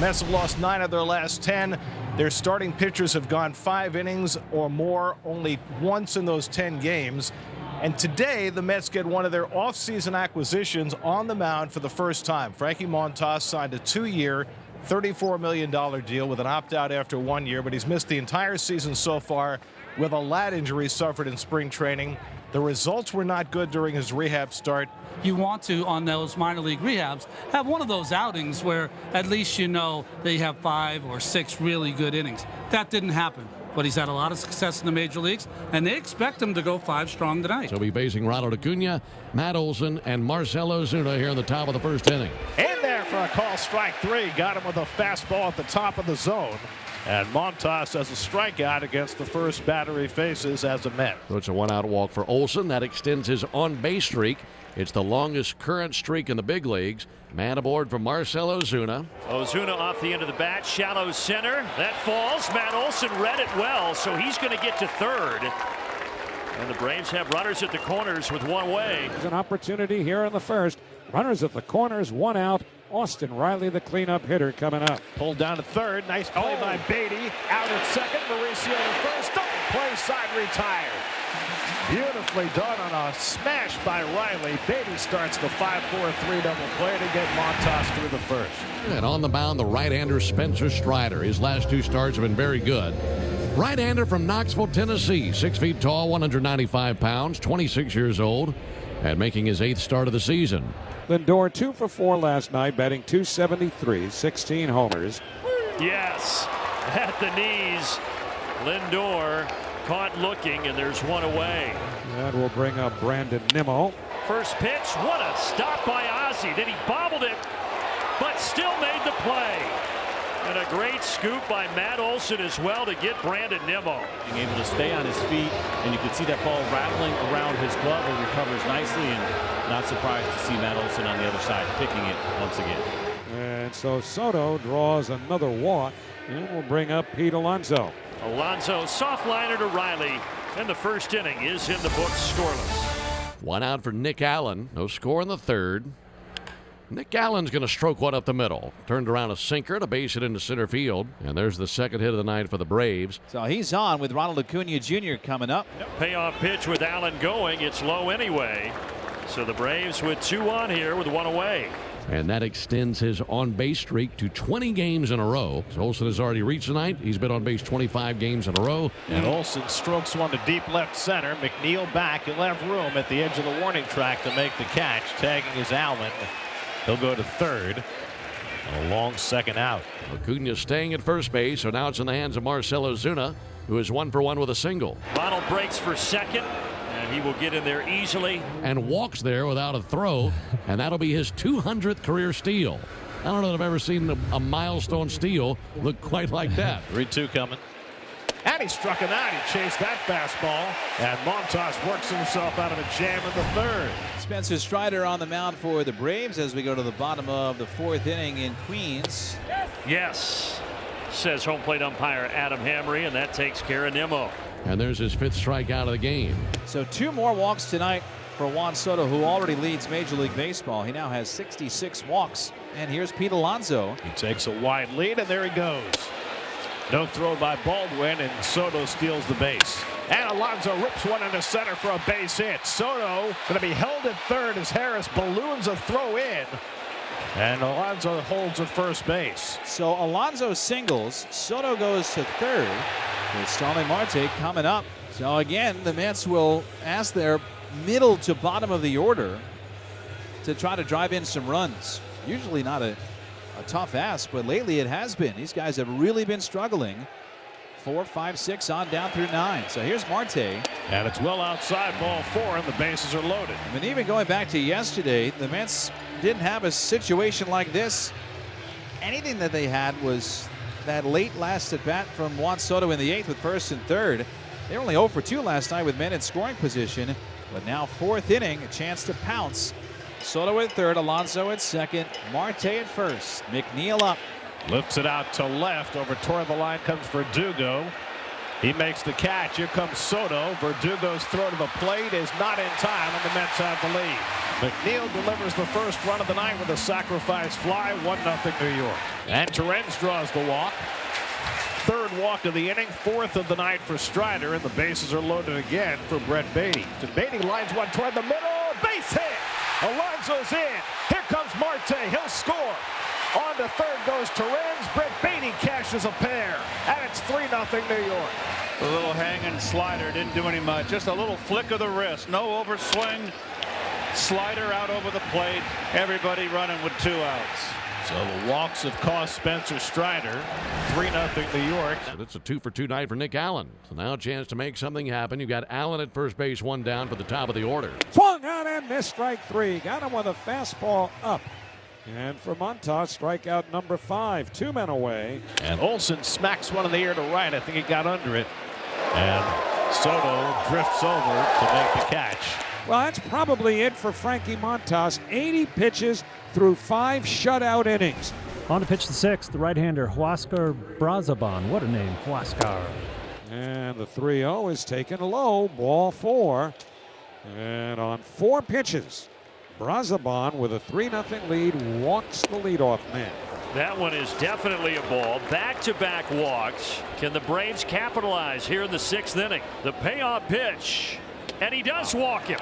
Mets have lost 9 of their last 10. Their starting pitchers have gone 5 innings or more only once in those 10 games. And today, the Mets get one of their offseason acquisitions on the mound for the first time. Frankie Montas signed a 2-year, $34 million deal with an opt-out after 1 year, but he's missed the entire season so far with a lat injury suffered in spring training. The results were not good during his rehab start. You want to, on those minor league rehabs, have one of those outings where at least you know they have 5 or 6 really good innings. That didn't happen. But he's had a lot of success in the major leagues, and they expect him to go 5 strong tonight. So he'll be facing Ronald Acuna, Matt Olson, and Marcell Ozuna here in the top of the first inning. In there for a call, strike 3. Got him with a fastball at the top of the zone. And Montas has a strikeout against the first batter he faces as a Met. So it's a 1-out walk for Olson. That extends his on-base streak. It's the longest current streak in the big leagues. Man aboard for Marcell Ozuna. Ozuna off the end of the bat, shallow center. That falls. Matt Olson read it well, so he's going to get to third. And the Braves have runners at the corners with 1 away. There's an opportunity here in the first. Runners at the corners, 1 out. Austin Riley, the cleanup hitter, coming up. Pulled down to third. Nice play by Beatty. Out at second. Mauricio at first. Double play, side retired. Beautifully done on a smash by Riley. Beatty starts the 5-4-3 double play to get Montas through the first. And on the mound, the right-hander Spencer Strider. His last 2 starts have been very good. Right-hander from Knoxville, Tennessee. 6 feet tall, 195 pounds, 26 years old, and making his 8th start of the season. Lindor 2 for 4 last night, batting .273, 16 homers. Yes, at the knees. Lindor caught looking, and there's 1 away. That will bring up Brandon Nimmo. First pitch, what a stop by Ozzie. Then he bobbled it, but still made the play. And a great scoop by Matt Olson as well to get Brandon Nimmo. Being able to stay on his feet, and you can see that ball rattling around his glove. He recovers nicely, and not surprised to see Matt Olson on the other side picking it once again. And so Soto draws another walk, and will bring up Pete Alonso. Alonso soft liner to Riley, and the first inning is in the books scoreless. 1 out for Nick Allen. No score in the third. Nick Allen's going to stroke one up the middle. Turned around a sinker to base it into center field. And there's the second hit of the night for the Braves. So he's on with Ronald Acuna Jr. coming up. Payoff pitch with Allen going. It's low anyway. So the Braves with 2 on here with 1 away. And that extends his on-base streak to 20 games in a row. So Olson has already reached tonight. He's been on base 25 games in a row. And Olson strokes one to deep left center. McNeil back. He'll have room at the edge of the warning track to make the catch. Tagging is Allen. He'll go to third. A long second out. Acuna staying at first base. So now it's in the hands of Marcell Ozuna, who is 1 for 1 with a single. Ronald breaks for second. And he will get in there easily. And walks there without a throw. And that'll be his 200th career steal. I don't know that I've ever seen a milestone steal look quite like that. 3-2 coming. And he struck him out. He chased that fastball. And Montas works himself out of a jam in the third. Spencer Strider on the mound for the Braves as we go to the bottom of the 4th inning in Queens. Yes, says home plate umpire Adam Hamry, and that takes care of Nimmo. And there's his 5th strikeout of the game. So 2 more walks tonight for Juan Soto, who already leads Major League Baseball. He now has 66 walks. And here's Pete Alonso. He takes a wide lead, and there he goes. No throw by Baldwin, and Soto steals the base. And Alonso rips one into center for a base hit. Soto going to be held at third as Harris balloons a throw in. And Alonso holds at first base. So Alonso singles. Soto goes to third. With Starling Marte coming up. So again, the Mets will ask their middle to bottom of the order to try to drive in some runs. Usually not a tough ask, but lately it has been. These guys have really been struggling. 4, 5, 6 on down through 9. So here's Marte. And it's well outside ball 4, and the bases are loaded. And even going back to yesterday, the Mets didn't have a situation like this. Anything that they had was that late last at bat from Juan Soto in the 8th with first and third. They were only 0 for 2 last night with men in scoring position. But now 4th inning, a chance to pounce. Soto at third, Alonso at second, Marte at first. McNeil up. Lifts it out to left. Over toward the line comes Verdugo. He makes the catch. Here comes Soto. Verdugo's throw to the plate is not in time, and the Mets have the lead. McNeil delivers the first run of the night with a sacrifice fly. 1-0 New York. And Terens draws the walk. Third walk of the inning, fourth of the night for Strider, and the bases are loaded again for Brett Beatty. Beatty lines one toward the middle, base hit. Alonso's in. Here comes Marte. He'll score. On to third goes Terens. Brett Beatty cashes a pair, and it's 3-0 New York. A little hanging slider didn't do any much. Just a little flick of the wrist. No overswing. Slider out over the plate. Everybody running with 2 outs. So the walks have cost Spencer Strider. 3-0 New York. So it's a 2-for-2 night for Nick Allen. So now a chance to make something happen. You've got Allen at first base, 1 down for the top of the order. Swung out and missed, strike 3. Got him with a fastball up. And for Montas, strikeout number 5. 2 men away. And Olsen smacks one in the air to right. I think he got under it. And Soto drifts over to make the catch. Well, that's probably it for Frankie Montas. 80 pitches through 5 shutout innings. On to pitch the 6th, the right-hander Huascar Brazaban. What a name, Huascar. And the 3-0 is taken low, ball 4. And on 4 pitches, Brazaban with a 3-0 lead walks the leadoff man. That one is definitely a ball. Back-to-back walks. Can the Braves capitalize here in the 6th inning? The payoff pitch. And he does walk him.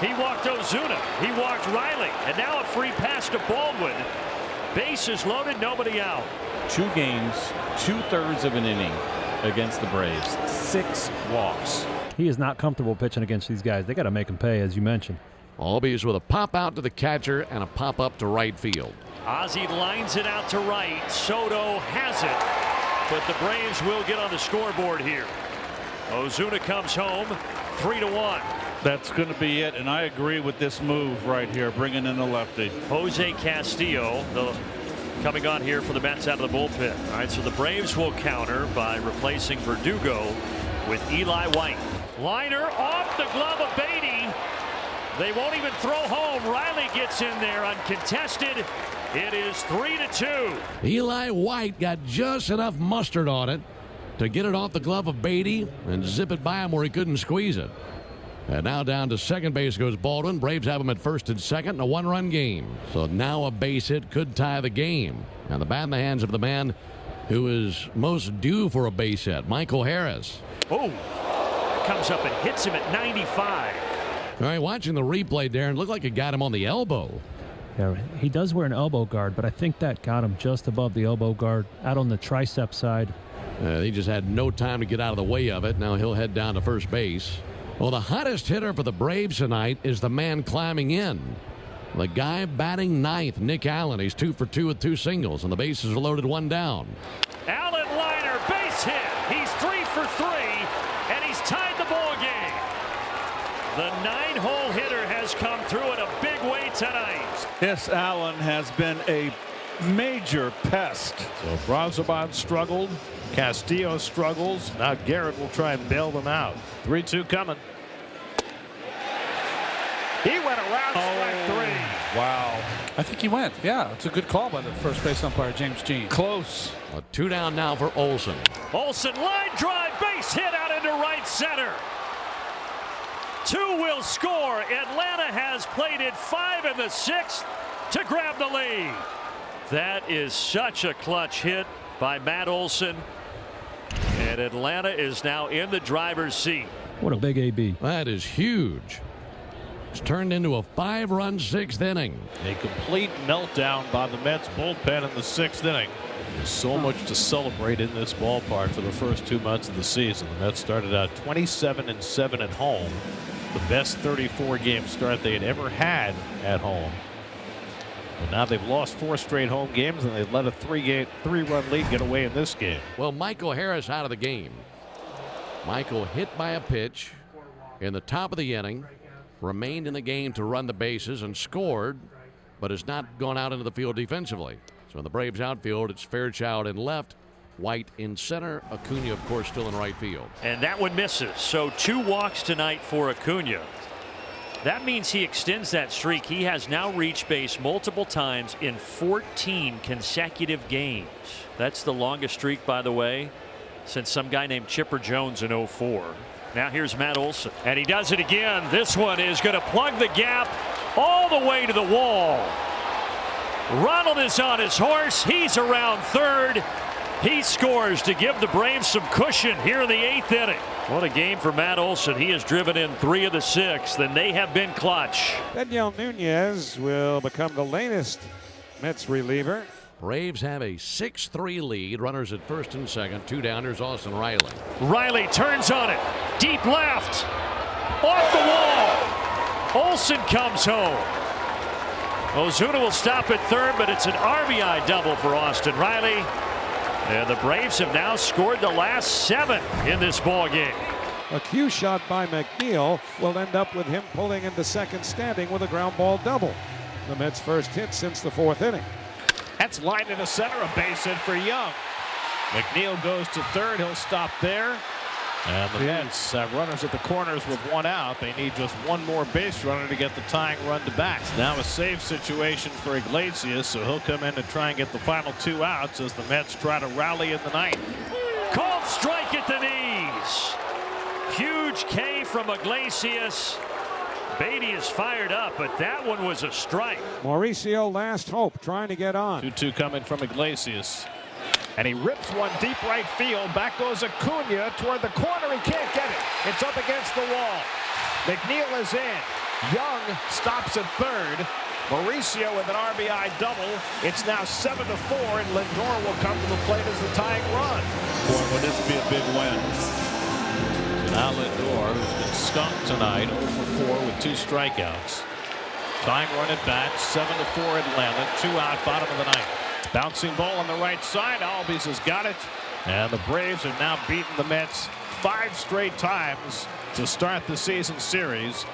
He walked Ozuna. He walked Riley. And now a free pass to Baldwin. Bases loaded, nobody out. 2 games, 2/3 of an inning against the Braves. 6 walks. He is not comfortable pitching against these guys. They got to make him pay, as you mentioned. Albies with a pop out to the catcher and a pop up to right field. Ozzie lines it out to right. Soto has it. But the Braves will get on the scoreboard here. Ozuna comes home. 3-1. That's going to be it, and I agree with this move right here, bringing in the lefty. Jose Castillo coming on here for the Mets out of the bullpen. All right, so the Braves will counter by replacing Verdugo with Eli White. Liner off the glove of Beatty. They won't even throw home. Riley gets in there uncontested. It is 3-2. Eli White got just enough mustard on it to get it off the glove of Beatty and zip it by him where he couldn't squeeze it. And now down to second base goes Baldwin. Braves have him at first and second in a 1-run game. So now a base hit could tie the game. And the bat in the hands of the man who is most due for a base hit, Michael Harris. Oh, comes up and hits him at 95. All right, watching the replay, Darren, looked like it got him on the elbow. Yeah, he does wear an elbow guard, but I think that got him just above the elbow guard, out on the tricep side. He just had no time to get out of the way of it. Now he'll head down to first base. Well, the hottest hitter for the Braves tonight is the man climbing in. The guy batting ninth, Nick Allen. He's 2 for 2 with 2 singles, and the bases are loaded, 1 down. Allen liner, base hit. He's 3 for 3, and he's tied the ball game. The 9-hole hitter has come through in a big way tonight. Yes, Allen has been a major pest. So Brazaban struggled. Castillo struggles. Now Garrett will try and bail them out. 3-2 coming. He went around strike 3. Wow. I think he went. Yeah, it's a good call by the first base umpire, James Jean. Close. 2 down now for Olsen. Olsen line drive, base hit out into right center. 2 will score. Atlanta has played it 5 in the 6th to grab the lead. That is such a clutch hit by Matt Olsen. And Atlanta is now in the driver's seat. What a big AB. That is huge. It's turned into a 5-run 6th inning. A complete meltdown by the Mets bullpen in the 6th inning. There's so much to celebrate in this ballpark for the first 2 months of the season. The Mets started out 27-7 at home. The best 34-game start they had ever had at home. But now they've lost 4 straight home games, and they've let a 3-run lead get away in this game. Well, Michael Harris out of the game. Michael hit by a pitch in the top of the inning, remained in the game to run the bases and scored, but has not gone out into the field defensively. So in the Braves outfield, it's Fairchild in left, White in center, Acuna, of course, still in right field. And that one misses. So 2 walks tonight for Acuna. That means he extends that streak. He has now reached base multiple times in 14 consecutive games. That's the longest streak, by the way, since some guy named Chipper Jones in 04. Now here's Matt Olsen, and he does it again. This one is going to plug the gap all the way to the wall. Ronald is on his horse. He's around third. He scores to give the Braves some cushion here in the 8th inning. What a game for Matt Olson. He has driven in 3 of the 6, and they have been clutch. Daniel Nunez will become the latest Mets reliever. Braves have a 6-3 lead. Runners at first and second. 2 down. Here's Austin Riley. Riley turns on it. Deep left. Off the wall. Olson comes home. Ozuna will stop at third, but it's an RBI double for Austin Riley. And the Braves have now scored the last 7 in this ball game. A cue shot by McNeil will end up with him pulling into second standing with a ground ball double. The Mets' first hit since the 4th inning. That's lined into center, a base hit for Young. McNeil goes to third. He'll stop there. And the Mets have runners at the corners with 1 out. They need just 1 more base runner to get the tying run to bat. Now a save situation for Iglesias, so he'll come in to try and get the final 2 outs as the Mets try to rally in the 9th. Called strike at the knees. Huge K from Iglesias. Beatty is fired up, but that one was a strike. Mauricio last hope trying to get on. 2-2 coming from Iglesias. And he rips one deep right field. Back goes Acuna toward the corner. He can't get it. It's up against the wall. McNeil is in. Young stops at third. Mauricio with an RBI double. It's now 7-4, and Lindor will come to the plate as the tying run. Boy, would this be a big win. Now Lindor, who's been skunked tonight, 0 for 4 with 2 strikeouts. Tying run at bat, 7-4 Atlanta. 2 out, bottom of the 9th. Bouncing ball on the right side. Albies has got it. And the Braves have now beaten the Mets 5 straight times to start the season series.